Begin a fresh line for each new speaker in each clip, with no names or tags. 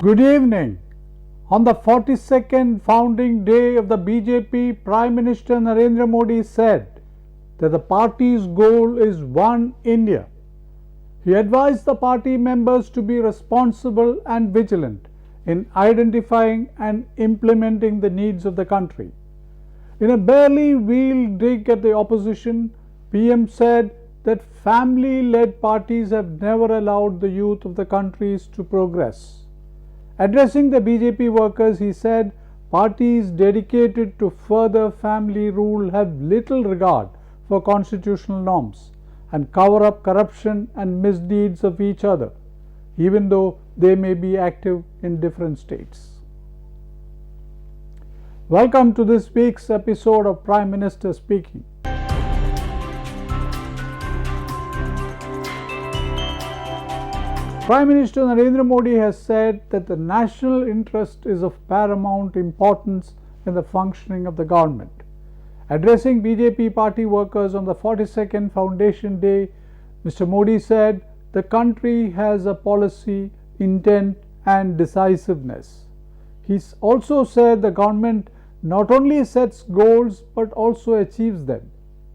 Good evening. On the 42nd founding day of the BJP, Prime Minister Narendra Modi said that the party's goal is One India. He advised the party members to be responsible and vigilant in identifying and implementing the needs of the country. In a barely veiled dig at the opposition, PM said that family-led parties have never allowed the youth of the countries to progress. Addressing the BJP workers, he said parties dedicated to further family rule have little regard for constitutional norms and cover up corruption and misdeeds of each other, even though they may be active in different states. Welcome to this week's episode of Prime Minister Speaking. Prime Minister Narendra Modi has said that the national interest is of paramount importance in the functioning of the government. Addressing BJP party workers on the 42nd Foundation Day, Mr. Modi said the country has a policy, intent and decisiveness. He also said the government not only sets goals but also achieves them.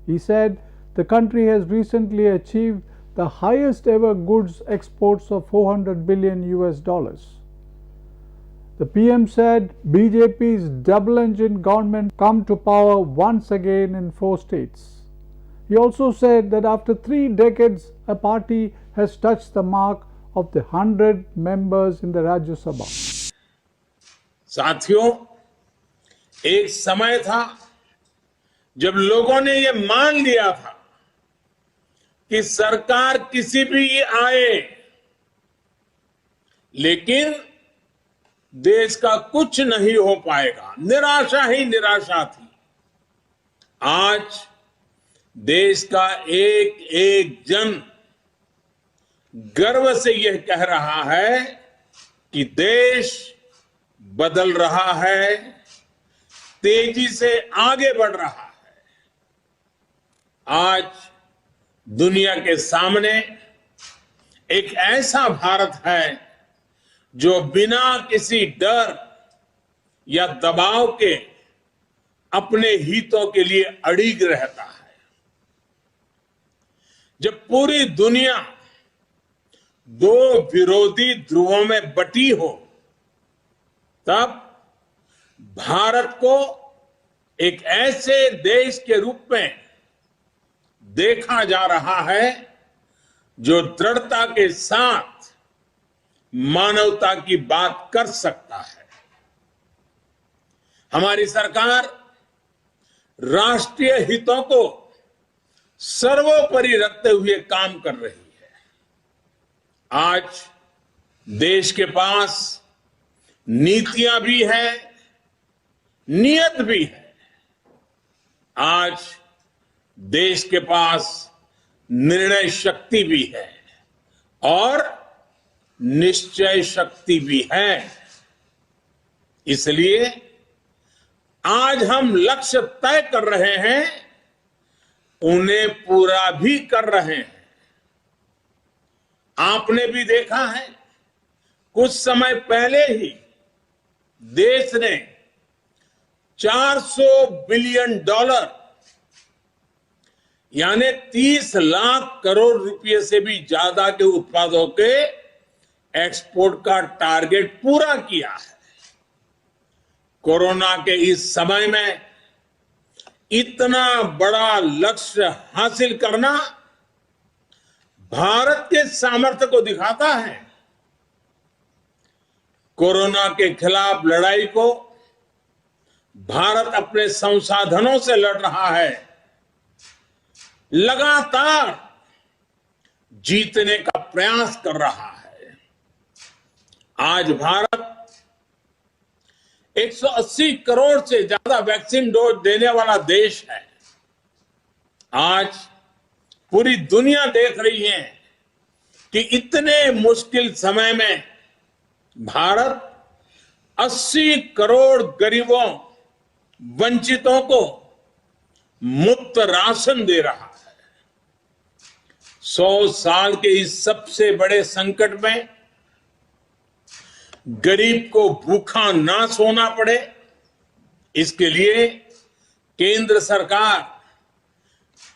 He said the country has recently achieved the highest ever goods exports of $400 billion. The PM said BJP's double-engine government come to power once again in 4 states. He also said that after 3 decades, a party has touched the mark of the 100 members in the Rajya Sabha.
साथियों, एक समय था जब लोगों ने ये मान लिया था कि सरकार किसी भी आए, लेकिन देश का कुछ नहीं हो पाएगा, निराशा ही निराशा थी। आज देश का एक एक जन गर्व से यह कह रहा है कि देश बदल रहा है, तेजी से आगे बढ़ रहा है। आज दुनिया के सामने एक ऐसा भारत है जो बिना किसी डर या दबाव के अपने हितों के लिए अड़िग रहता है। जब पूरी दुनिया 2 विरोधी ध्रुवों में बटी हो, तब भारत को एक ऐसे देश के रूप में देखा जा रहा है जो दृढ़ता के साथ मानवता की बात कर सकता है। हमारी सरकार राष्ट्रीय हितों को सर्वोपरि रखते हुए काम कर रही है। आज देश के पास नीतियां भी है, नियत भी है। आज देश के पास निर्णय शक्ति भी है और निश्चय शक्ति भी है। इसलिए आज हम लक्ष्य तय कर रहे हैं, उन्हें पूरा भी कर रहे हैं। आपने भी देखा है, कुछ समय पहले ही देश ने $400 बिलियन यानी 30 लाख करोड़ रुपए से भी ज्यादा के उत्पादों के एक्सपोर्ट का टारगेट पूरा किया है। कोरोना के इस समय में इतना बड़ा लक्ष्य हासिल करना भारत के सामर्थ्य को दिखाता है। कोरोना के खिलाफ लड़ाई को भारत अपने संसाधनों से लड़ रहा है, लगातार जीतने का प्रयास कर रहा है। आज भारत 180 करोड़ से ज्यादा वैक्सीन डोज देने वाला देश है। आज पूरी दुनिया देख रही है कि इतने मुश्किल समय में भारत 80 करोड़ गरीबों, वंचितों को मुफ्त राशन दे रहा है। 100 साल के इस सबसे बड़े संकट में गरीब को भूखा ना सोना पड़े, इसके लिए केंद्र सरकार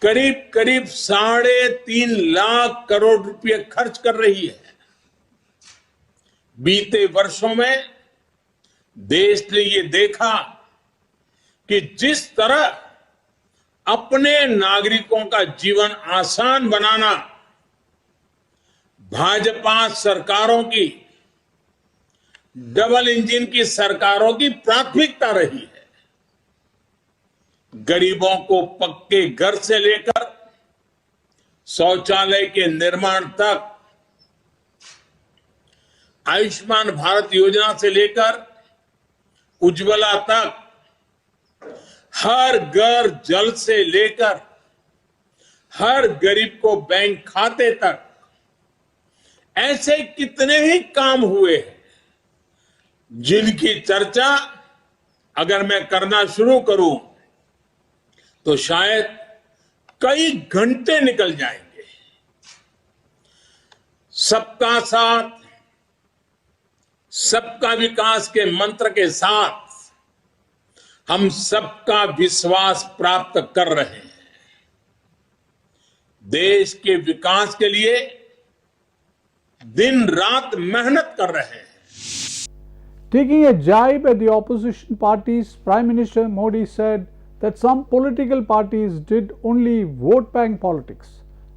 करीब करीब 3.5 लाख करोड़ रुपए खर्च कर रही है। बीते वर्षों में देश ने ये देखा कि जिस तरह अपने नागरिकों का जीवन आसान बनाना भाजपा सरकारों की, डबल इंजन की सरकारों की प्राथमिकता रही है। गरीबों को पक्के घर से लेकर शौचालय के निर्माण तक, आयुष्मान भारत योजना से लेकर उज्ज्वला तक, हर घर जल से लेकर हर गरीब को बैंक खाते तक, ऐसे कितने ही काम हुए हैं जिनकी चर्चा अगर मैं करना शुरू करूं तो शायद कई घंटे निकल जाएंगे। सबका साथ, सबका विकास के मंत्र के साथ हम सबका विश्वास प्राप्त कर रहे हैं। देश के विकास के लिए दिन रात मेहनत कर रहे हैं।
Taking a jibe at the opposition parties, Prime Minister Modi said that some political parties did only vote bank politics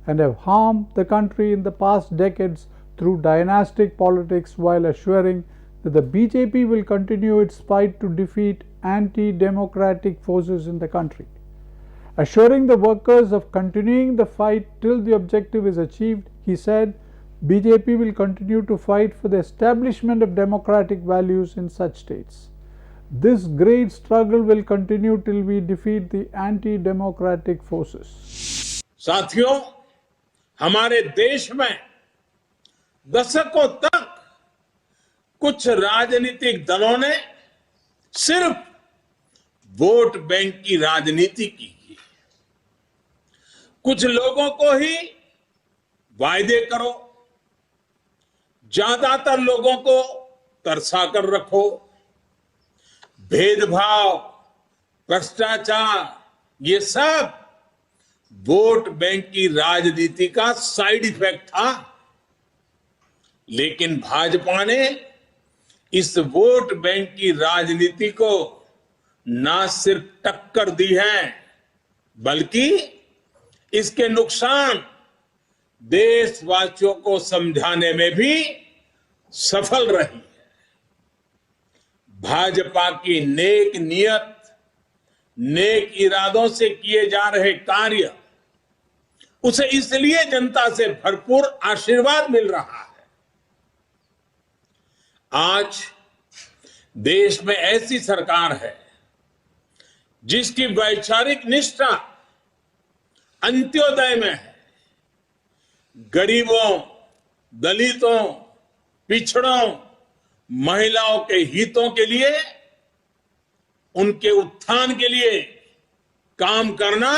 and have harmed the country in the past decades through dynastic politics, while assuring that the BJP will continue its fight to defeat anti-democratic forces in the country. Assuring the workers of continuing the fight till the objective is achieved, he said, BJP will continue to fight for the establishment of democratic values in such states. This great struggle will continue till we defeat the anti-democratic forces.
साथियों, हमारे देश में दशकों तक कुछ राजनीतिक दलों ने सिर्फ वोट बैंक की राजनीति की। कुछ लोगों को ही वायदे करो, ज्यादातर लोगों को तरसा कर रखो। भेदभाव, भ्रष्टाचार, ये सब वोट बैंक की राजनीति का साइड इफेक्ट था। लेकिन भाजपा ने इस वोट बैंक की राजनीति को ना सिर्फ टक्कर दी है, बल्कि इसके नुकसान देशवासियों को समझाने में भी सफल रही है। भाजपा की नेक नियत, नेक इरादों से किए जा रहे कार्य, उसे इसलिए जनता से भरपूर आशीर्वाद मिल रहा है। आज देश में ऐसी सरकार है जिसकी वैचारिक निष्ठा अंत्योदय में है। गरीबों, दलितों, पिछड़ों, महिलाओं के हितों के लिए, उनके उत्थान के लिए काम करना,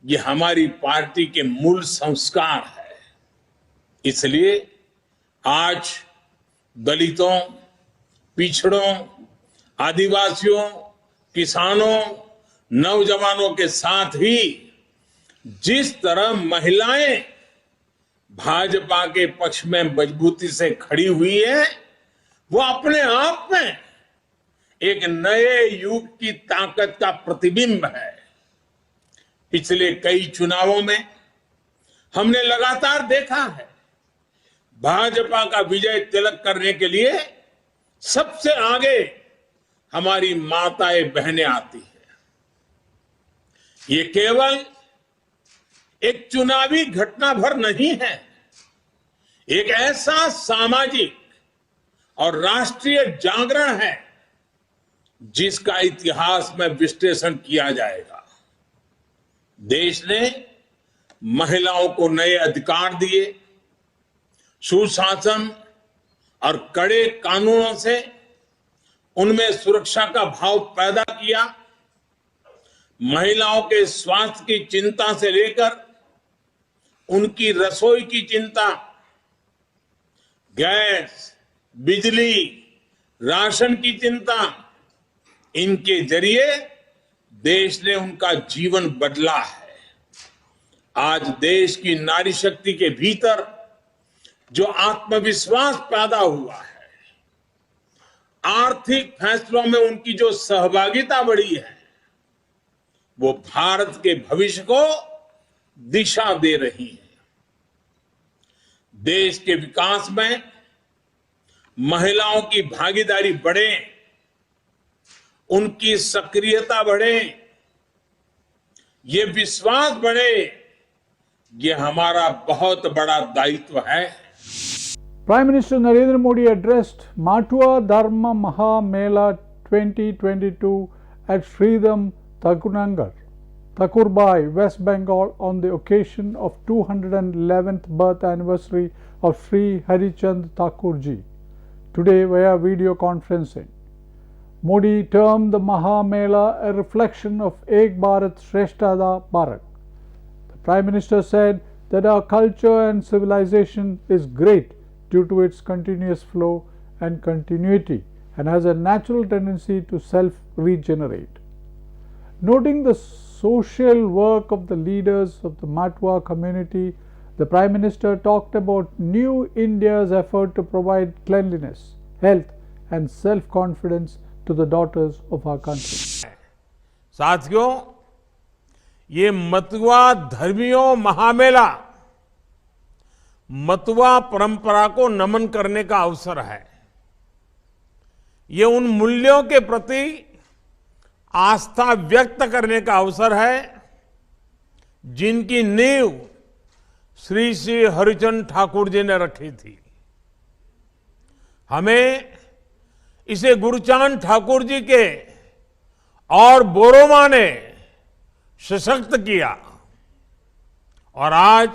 ये हमारी पार्टी के मूल संस्कार है। इसलिए आज दलितों, पिछड़ों, आदिवासियों, किसानों, नौजवानों के साथ ही जिस तरह महिलाएं भाजपा के पक्ष में मजबूती से खड़ी हुई है, वो अपने आप में एक नए युग की ताकत का प्रतिबिंब है। पिछले कई चुनावों में हमने लगातार देखा है, भाजपा का विजय तिलक करने के लिए सबसे आगे हमारी माताएं बहनें आती है। ये केवल एक चुनावी घटना भर नहीं है, एक ऐसा सामाजिक और राष्ट्रीय जागरण है जिसका इतिहास में विश्लेषण किया जाएगा। देश ने महिलाओं को नए अधिकार दिए, सुशासन और कड़े कानूनों से उनमें सुरक्षा का भाव पैदा किया। महिलाओं के स्वास्थ्य की चिंता से लेकर उनकी रसोई की चिंता, गैस, बिजली, राशन की चिंता, इनके जरिए देश ने उनका जीवन बदला है। आज देश की नारी शक्ति के भीतर जो आत्मविश्वास पैदा हुआ है, आर्थिक फैसलों में उनकी जो सहभागिता बढ़ी है, वो भारत के भविष्य को दिशा दे रही है। देश के विकास में महिलाओं की भागीदारी बढ़े, उनकी सक्रियता बढ़े, ये विश्वास बढ़े, ये हमारा बहुत बड़ा दायित्व है।
Prime Minister Narendra Modi addressed Matwa Dharma Maha Mela 2022 at Sridham Thakunangar, Thakurbai, West Bengal on the occasion of 211th birth anniversary of Sri Harichand Thakurji, today via video conferencing. Modi termed the Maha Mela a reflection of Ek Bharat Shresthada Bharat. The Prime Minister said that our culture and civilization is great due to its continuous flow and continuity and has a natural tendency to self-regenerate. Noting the social work of the leaders of the Matwa community, the Prime Minister talked about New India's effort to provide cleanliness, health and self-confidence to the daughters of our country.
साथियों, ये मतुआ धर्मियों महामेला मतुआ परंपरा को नमन करने का अवसर है। ये उन मूल्यों के प्रति आस्था व्यक्त करने का अवसर है जिनकी नींव श्री श्री हरिचंद ठाकुर जी ने रखी थी। हमें इसे गुरुचांद ठाकुर जी के और बोरोमा ने सशक्त किया और आज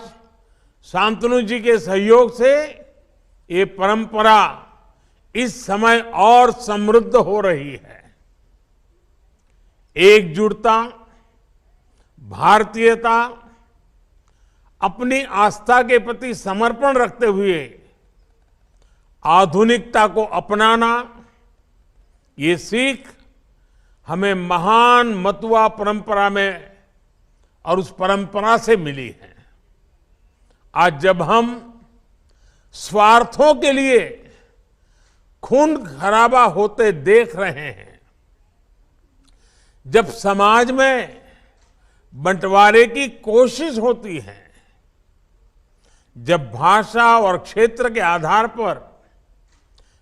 शांतनु जी के सहयोग से ये परंपरा इस समय और समृद्ध हो रही है। एकजुटता, भारतीयता, अपनी आस्था के प्रति समर्पण रखते हुए आधुनिकता को अपनाना, ये सीख हमें महान मतुआ परंपरा में और उस परंपरा से मिली है। आज जब हम स्वार्थों के लिए खून खराबा होते देख रहे हैं, जब समाज में बंटवारे की कोशिश होती है, जब भाषा और क्षेत्र के आधार पर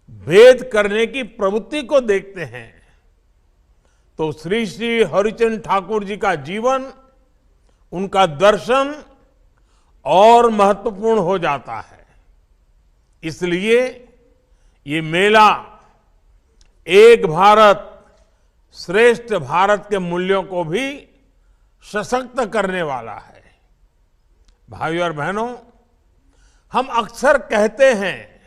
भेद करने की प्रवृत्ति को देखते हैं, तो श्री श्री हरिचंद ठाकुर जी का जीवन, उनका दर्शन और महत्वपूर्ण हो जाता है। इसलिए ये मेला एक भारत श्रेष्ठ भारत के मूल्यों को भी सशक्त करने वाला है। भाइयों और बहनों, हम अक्सर कहते हैं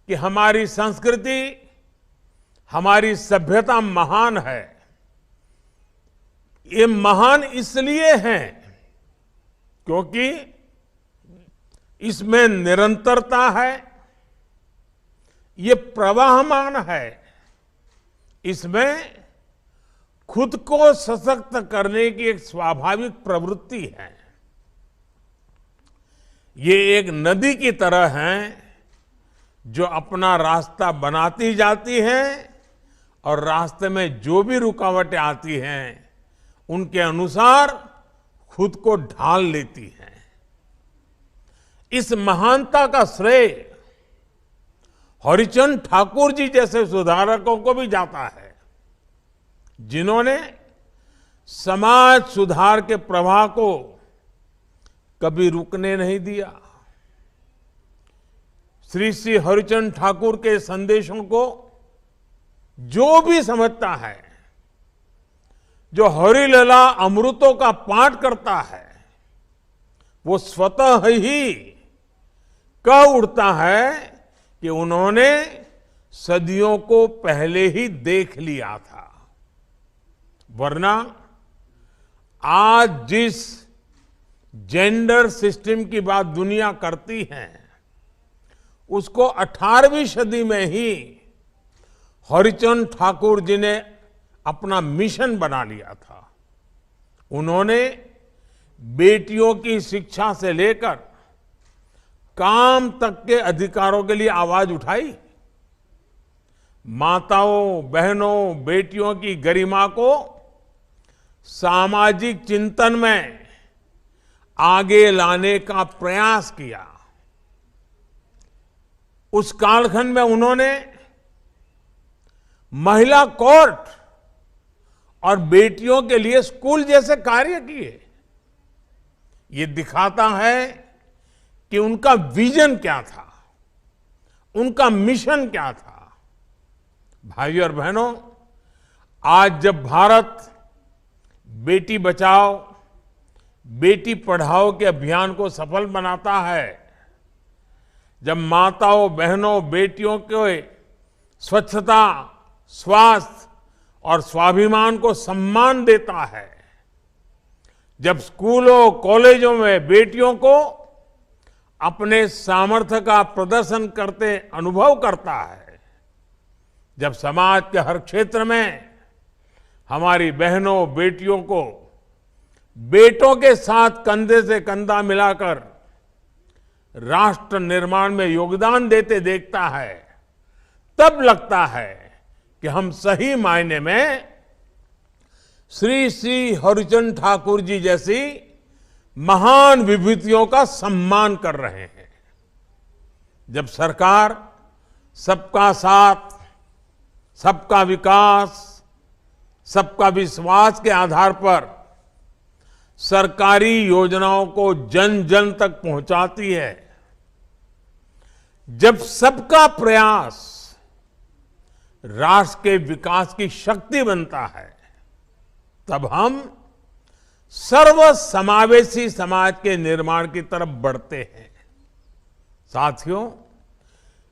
कि हमारी संस्कृति, हमारी सभ्यता महान है। ये महान इसलिए है क्योंकि इसमें निरंतरता है, ये प्रवाहमान है, इसमें खुद को सशक्त करने की एक स्वाभाविक प्रवृत्ति है। ये एक नदी की तरह है जो अपना रास्ता बनाती जाती है और रास्ते में जो भी रुकावटें आती हैं उनके अनुसार खुद को ढाल लेती है। इस महानता का श्रेय हरिचंद ठाकुर जी जैसे सुधारकों को भी जाता है, जिन्होंने समाज सुधार के प्रवाह को कभी रुकने नहीं दिया। श्री श्री हरिचंद ठाकुर के संदेशों को जो भी समझता है, जो हरिलला अमृतों का पाठ करता है, वो स्वतः ही कह उठता है कि उन्होंने सदियों को पहले ही देख लिया था। वरना आज जिस जेंडर सिस्टम की बात दुनिया करती है, उसको 18वीं सदी में ही हरिचंद ठाकुर जी ने अपना मिशन बना लिया था। उन्होंने बेटियों की शिक्षा से लेकर काम तक के अधिकारों के लिए आवाज उठाई। माताओं, बहनों, बेटियों की गरिमा को सामाजिक चिंतन में आगे लाने का प्रयास किया। उस कालखंड में उन्होंने महिला कोर्ट और बेटियों के लिए स्कूल जैसे कार्य किए। ये दिखाता है कि उनका विजन क्या था, उनका मिशन क्या था। भाइयों और बहनों, आज जब भारत बेटी बचाओ, बेटी पढ़ाओ के अभियान को सफल बनाता है, जब माताओं, बहनों, बेटियों के स्वच्छता, स्वास्थ्य और स्वाभिमान को सम्मान देता है, जब स्कूलों, कॉलेजों में बेटियों को अपने सामर्थ्य का प्रदर्शन करते अनुभव करता है, जब समाज के हर क्षेत्र में हमारी बहनों, बेटियों को बेटों के साथ कंधे से कंधा मिलाकर राष्ट्र निर्माण में योगदान देते देखता है, तब लगता है कि हम सही मायने में श्री श्री हरिचंद ठाकुर जी जैसी महान विभूतियों का सम्मान कर रहे हैं। जब सरकार सबका साथ, सबका विकास, सबका विश्वास के आधार पर सरकारी योजनाओं को जन जन तक पहुंचाती है, जब सबका प्रयास राष्ट्र के विकास की शक्ति बनता है, तब हम सर्व समावेशी समाज के निर्माण की तरफ बढ़ते हैं। साथियों,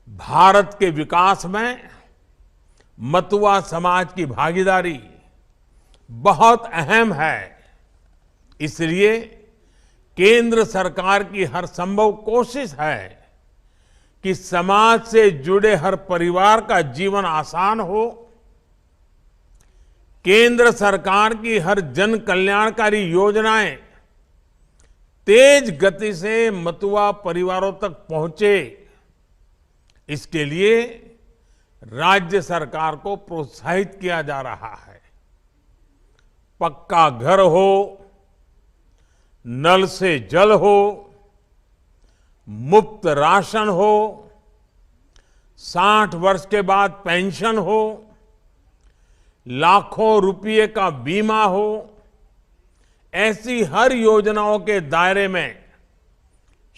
भारत के विकास में मतुआ समाज की भागीदारी बहुत अहम है। इसलिए केंद्र सरकार की हर संभव कोशिश है कि समाज से जुड़े हर परिवार का जीवन आसान हो। केंद्र सरकार की हर जन कल्याणकारी योजनाएं तेज गति से मतुआ परिवारों तक पहुंचे, इसके लिए राज्य सरकार को प्रोत्साहित किया जा रहा है। पक्का घर हो, नल से जल हो, मुफ्त राशन हो, 60 वर्ष के बाद पेंशन हो, लाखों रुपये का बीमा हो, ऐसी हर योजनाओं के दायरे में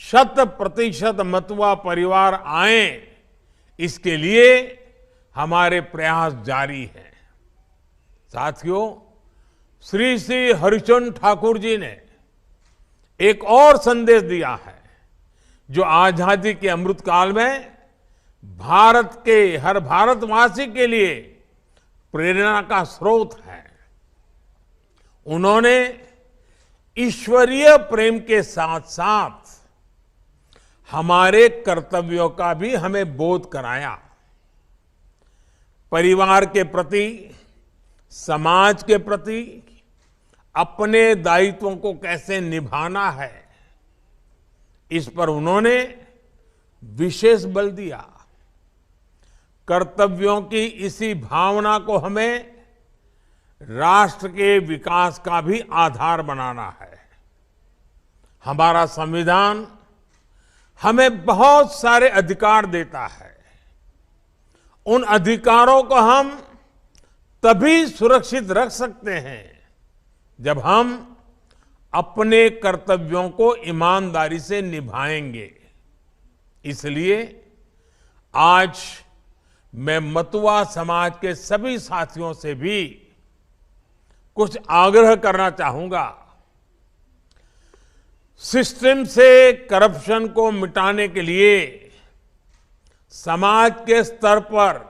100% मतुआ परिवार आए, इसके लिए हमारे प्रयास जारी हैं। साथियों, श्री श्री हरिचंद ठाकुर जी ने एक और संदेश दिया है, जो आजादी के अमृत काल में भारत के हर भारतवासी के लिए प्रेरणा का स्रोत है। उन्होंने ईश्वरीय प्रेम के साथ साथ हमारे कर्तव्यों का भी हमें बोध कराया। परिवार के प्रति, समाज के प्रति अपने दायित्वों को कैसे निभाना है, इस पर उन्होंने विशेष बल दिया। कर्तव्यों की इसी भावना को हमें राष्ट्र के विकास का भी आधार बनाना है। हमारा संविधान हमें बहुत सारे अधिकार देता है। उन अधिकारों को हम तभी सुरक्षित रख सकते हैं जब हम अपने कर्तव्यों को ईमानदारी से निभाएंगे। इसलिए आज मैं मतुआ समाज के सभी साथियों से भी कुछ आग्रह करना चाहूंगा। सिस्टम से करप्शन को मिटाने के लिए समाज के स्तर पर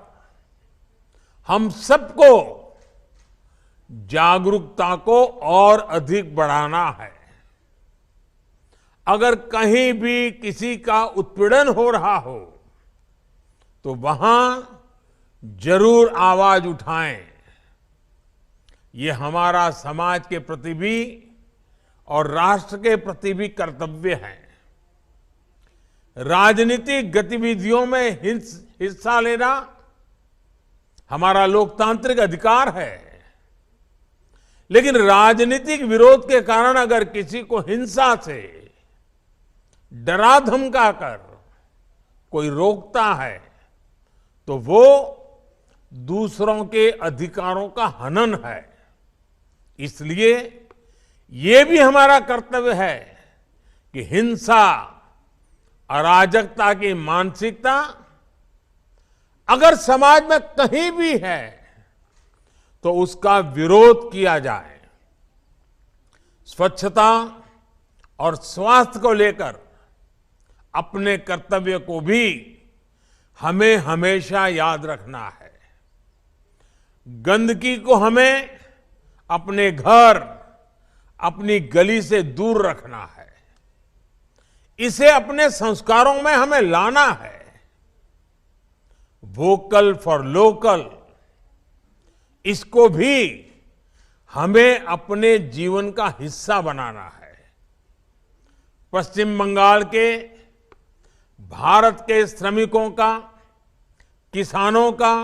हम सबको जागरूकता को और अधिक बढ़ाना है। अगर कहीं भी किसी का उत्पीड़न हो रहा हो तो वहां जरूर आवाज उठाएं। ये हमारा समाज के प्रति भी और राष्ट्र के प्रति भी कर्तव्य है। राजनीतिक गतिविधियों में हिस्सा लेना हमारा लोकतांत्रिक अधिकार है, लेकिन राजनीतिक विरोध के कारण अगर किसी को हिंसा से डरा धमका कर कोई रोकता है तो वो दूसरों के अधिकारों का हनन है। इसलिए ये भी हमारा कर्तव्य है कि हिंसा, अराजकता की मानसिकता अगर समाज में कहीं भी है तो उसका विरोध किया जाए। स्वच्छता और स्वास्थ्य को लेकर अपने कर्तव्य को भी हमें हमेशा याद रखना है। गंदगी को हमें अपने घर, अपनी गली से दूर रखना है। इसे अपने संस्कारों में हमें लाना है। वोकल फॉर लोकल, इसको भी हमें अपने जीवन का हिस्सा बनाना है। पश्चिम बंगाल के भारत के श्रमिकों का, किसानों का,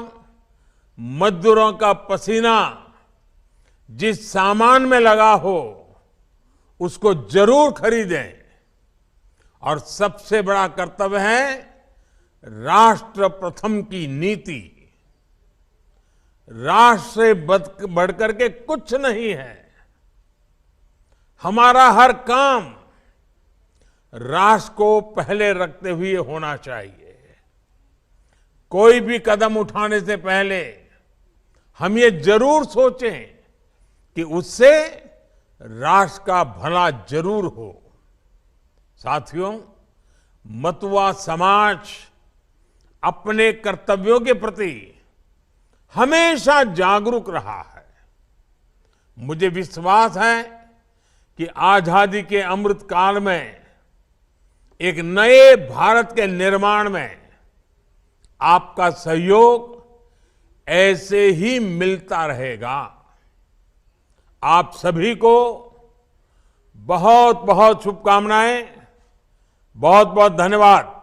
मजदूरों का पसीना जिस सामान में लगा हो उसको जरूर खरीदें। और सबसे बड़ा कर्तव्य है राष्ट्र प्रथम की नीति। राष्ट्र से बढ़कर के कुछ नहीं है। हमारा हर काम राष्ट्र को पहले रखते हुए होना चाहिए। कोई भी कदम उठाने से पहले हम ये जरूर सोचें कि उससे राष्ट्र का भला जरूर हो। साथियों, मतुआ समाज अपने कर्तव्यों के प्रति हमेशा जागरूक रहा है। मुझे विश्वास है कि आजादी के अमृत काल में एक नए भारत के निर्माण में आपका सहयोग ऐसे ही मिलता रहेगा। आप सभी को बहुत बहुत शुभकामनाएं, बहुत बहुत धन्यवाद।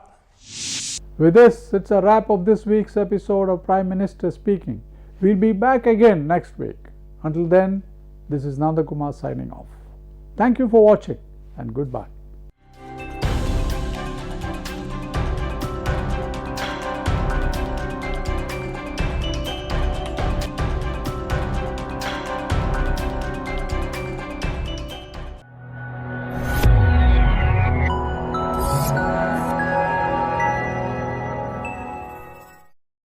With this, it's a wrap of this week's episode of Prime Minister Speaking. We'll be back again next week. Until then, this is Nanda Kumar signing off. Thank you for watching and goodbye.